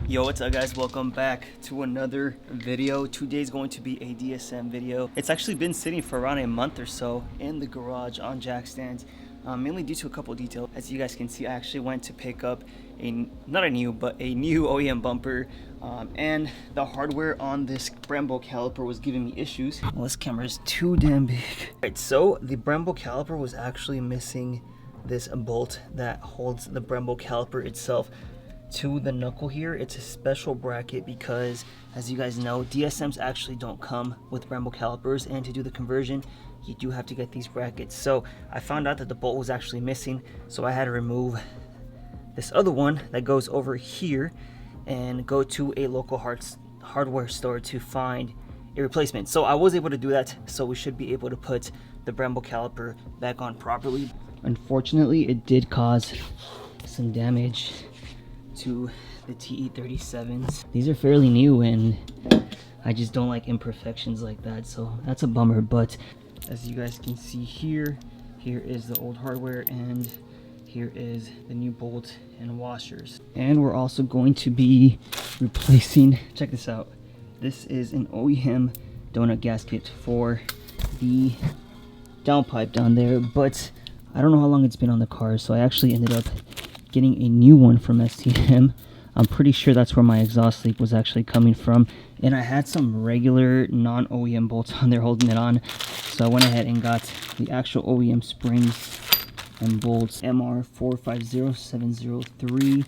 Yo, what's up guys? Welcome back to another video. Today's going to be a DSM video. It's actually been sitting for around a month or so in the garage on jack stands, mainly due to a couple details. As you guys can see, I actually went to pick up not a new OEM bumper, and the hardware on this Brembo caliper was giving me issues. Well, this camera is too damn big. Alright, so the Brembo caliper was actually missing this bolt that holds the Brembo caliper itself to the knuckle here. It's a special bracket because, as you guys know, DSMs actually don't come with Brembo calipers, and to do the conversion you do have to get these brackets. So I found out that the bolt was actually missing, so I had to remove this other one that goes over here and go to a local hardware store to find a replacement. So I was able to do that, so we should be able to put the Brembo caliper back on properly. Unfortunately, it did cause some damage to the TE37s. These are fairly new and I just don't like imperfections like that, so that's a bummer. But as you guys can see here is the old hardware and here is the new bolt and washers. And we're also going to be replacing, check this out, this is an OEM donut gasket for the downpipe down there, but I don't know how long it's been on the car, so I actually ended up getting a new one from STM. I'm pretty sure that's where my exhaust leak was actually coming from, and I had some regular non-OEM bolts on there holding it on, so I went ahead and got the actual OEM springs and bolts, MR450703,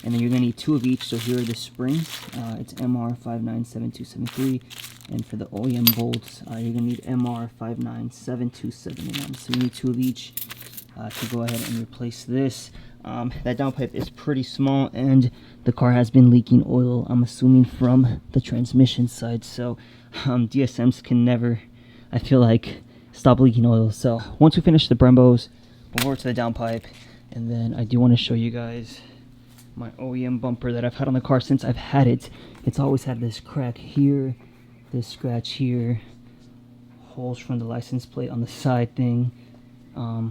and then you're gonna need two of each. So here are the springs, it's MR597273, and for the OEM bolts you're gonna need MR597271. so you need two of each to go ahead and replace this. That downpipe is pretty small and the car has been leaking oil, I'm assuming from the transmission side, so DSMs can never, I feel like, stop leaking oil. So once we finish the Brembos, we'll go over to the downpipe, and then I do want to show you guys my OEM bumper that I've had on the car since I've had it. It's always had this crack here, this scratch here, holes from the license plate on the side thing.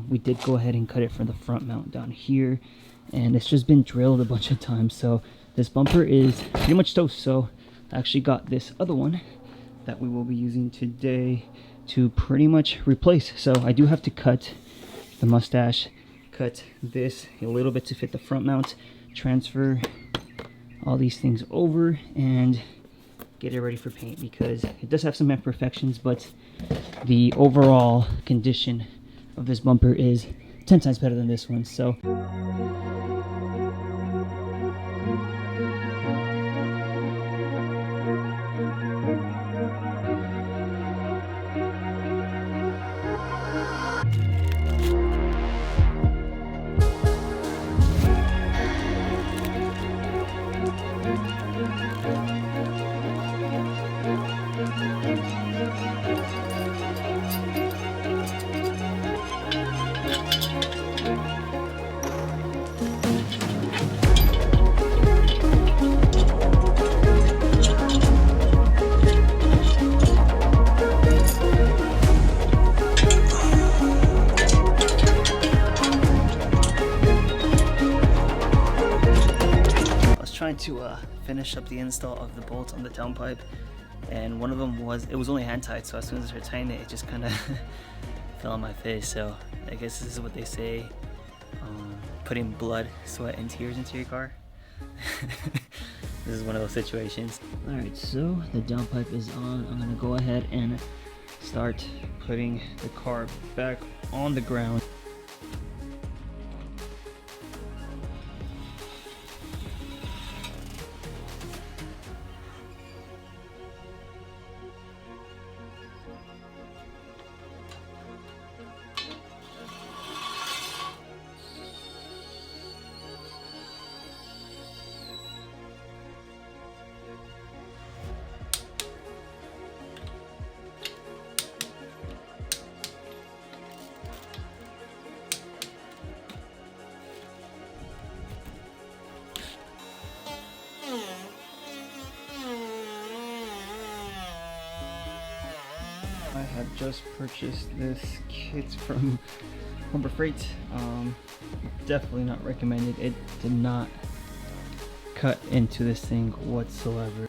We did go ahead and cut it for the front mount down here, and it's just been drilled a bunch of times, so this bumper is pretty much toast. So I actually got this other one that we will be using today to pretty much replace. So I do have to cut the mustache, cut this a little bit to fit the front mount, transfer all these things over, and get it ready for paint, because it does have some imperfections, but the overall condition of this bumper is 10 times better than this one. So trying to finish up the install of the bolts on the downpipe, and one of them was only hand tied, so as soon as I started tightening it, it just kind of fell on my face. So I guess this is what they say, putting blood, sweat, and tears into your car. This is one of those situations. Alright, so the downpipe is on. I'm gonna go ahead and start putting the car back on the ground. I had just purchased this kit from Harbor Freight. Definitely not recommended. It did not cut cut into this thing whatsoever.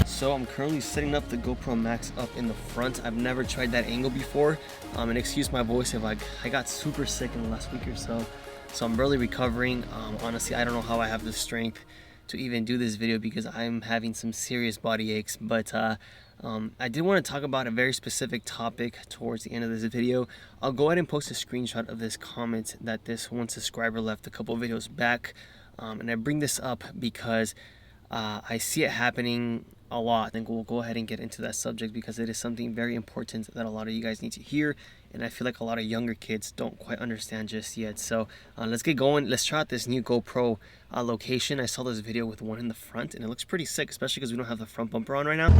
So I'm currently setting up the GoPro Max up in the front. I've never tried that angle before. And excuse my voice if I got super sick in the last week or so. So I'm barely recovering. Honestly, I don't know how I have the strength to even do this video because I'm having some serious body aches. But I did want to talk about a very specific topic towards the end of this video. I'll go ahead and post a screenshot of this comment that this one subscriber left a couple videos back. And I bring this up because I see it happening a lot. I think we'll go ahead and get into that subject because it is something very important that a lot of you guys need to hear, and I feel like a lot of younger kids don't quite understand just yet. So let's get going. Let's try out this new GoPro location. I saw this video with one in the front and it looks pretty sick, especially because we don't have the front bumper on right now.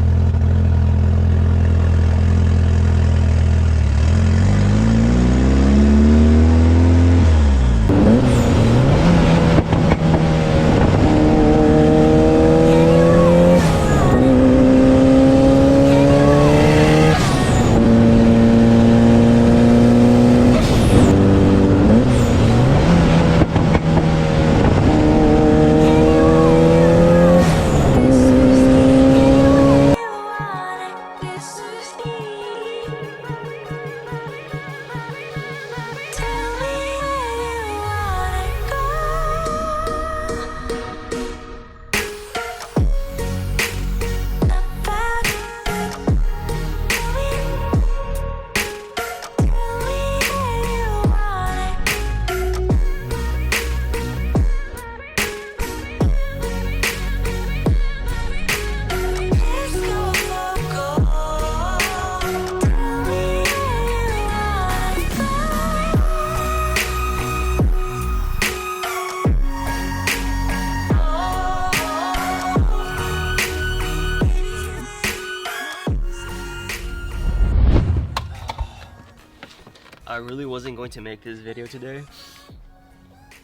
I really wasn't going to make this video today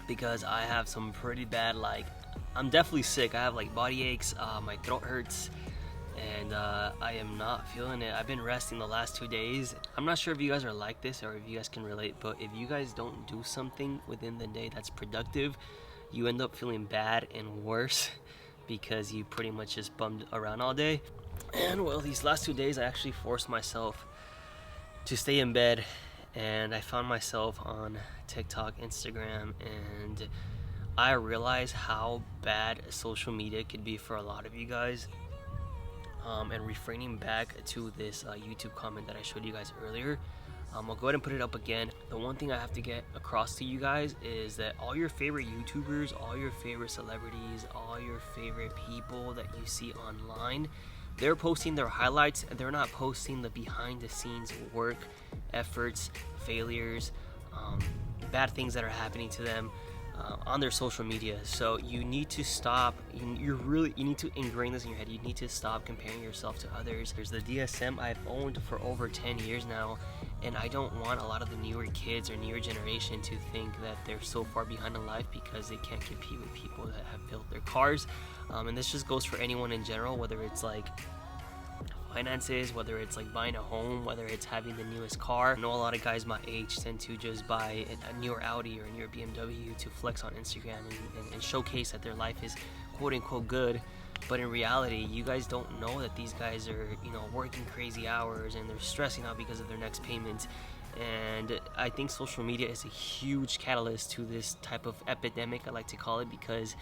because I have some pretty bad, I'm definitely sick. I have body aches, my throat hurts, and I am not feeling it. I've been resting the last 2 days. I'm not sure if you guys are like this or if you guys can relate, but if you guys don't do something within the day that's productive, you end up feeling bad and worse because you pretty much just bummed around all day. And well, these last 2 days I actually forced myself to stay in bed, and I found myself on TikTok, Instagram, and I realized how bad social media could be for a lot of you guys. And refraining back to this YouTube comment that I showed you guys earlier, I'll go ahead and put it up again. The one thing I have to get across to you guys is that all your favorite YouTubers, all your favorite celebrities, all your favorite people that you see online, they're posting their highlights, and they're not posting the behind the scenes work, efforts, failures, bad things that are happening to them on their social media. So you need to stop. You need to ingrain this in your head. You need to stop comparing yourself to others. There's the DSM I've owned for over 10 years now, and I don't want a lot of the newer kids or newer generation to think that they're so far behind in life because they can't compete with people that have built their cars. And this just goes for anyone in general, whether it's finances, whether it's buying a home, whether it's having the newest car. I know a lot of guys my age tend to just buy a newer Audi or a newer BMW to flex on Instagram and showcase that their life is quote unquote good. But in reality, you guys don't know that these guys are, working crazy hours and they're stressing out because of their next payment. And I think social media is a huge catalyst to this type of epidemic, I like to call it, because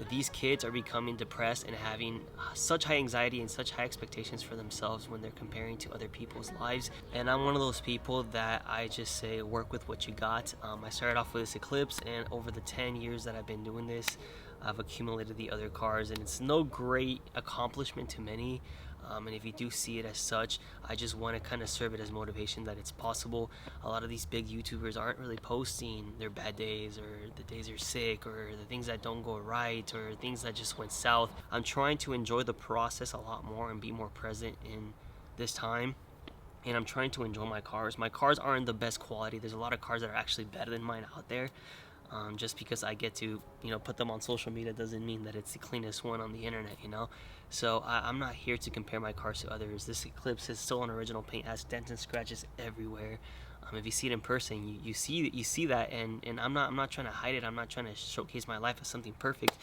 these kids are becoming depressed and having such high anxiety and such high expectations for themselves when they're comparing to other people's lives. And I'm one of those people that I just say, work with what you got. I started off with this Eclipse, and over the 10 years that I've been doing this, I've accumulated the other cars, and it's no great accomplishment to many. And if you do see it as such, I just want to kind of serve it as motivation that it's possible. A lot of these big YouTubers aren't really posting their bad days, or the days they're sick, or the things that don't go right, or things that just went south. I'm trying to enjoy the process a lot more and be more present in this time. And I'm trying to enjoy my cars. My cars aren't the best quality. There's a lot of cars that are actually better than mine out there. Just because I get to, put them on social media doesn't mean that it's the cleanest one on the internet, So I'm not here to compare my cars to others. This Eclipse is still an original paint, has dents and scratches everywhere. If you see it in person, you see that, and I'm not trying to hide it. I'm not trying to showcase my life as something perfect,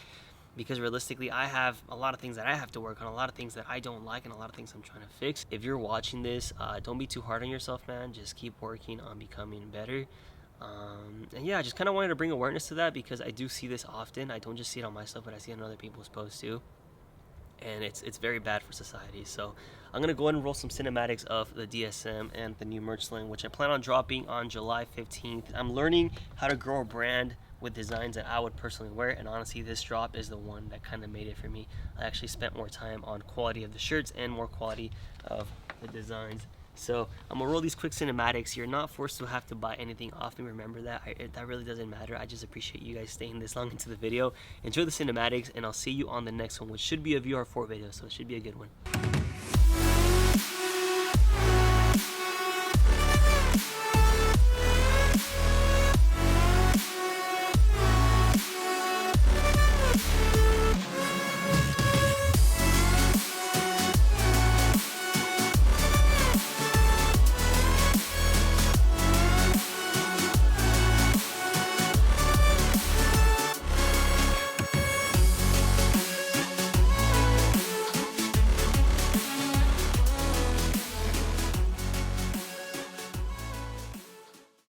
because realistically, I have a lot of things that I have to work on, a lot of things that I don't like, and a lot of things I'm trying to fix. If you're watching this, don't be too hard on yourself, man. Just keep working on becoming better. And yeah, I just kind of wanted to bring awareness to that, because I do see this often. I don't just see it on myself, but I see it on other people's posts too, and it's very bad for society. So I'm gonna go ahead and roll some cinematics of the DSM and the new merch line, which I plan on dropping on July 15th. I'm learning how to grow a brand with designs that I would personally wear, and honestly, this drop is the one that kind of made it for me. I actually spent more time on quality of the shirts and more quality of the designs. So I'm gonna roll these quick cinematics. You're not forced to have to buy anything off me. Remember that. That really doesn't matter. I just appreciate you guys staying this long into the video. Enjoy the cinematics, and I'll see you on the next one, which should be a VR4 video, so it should be a good one.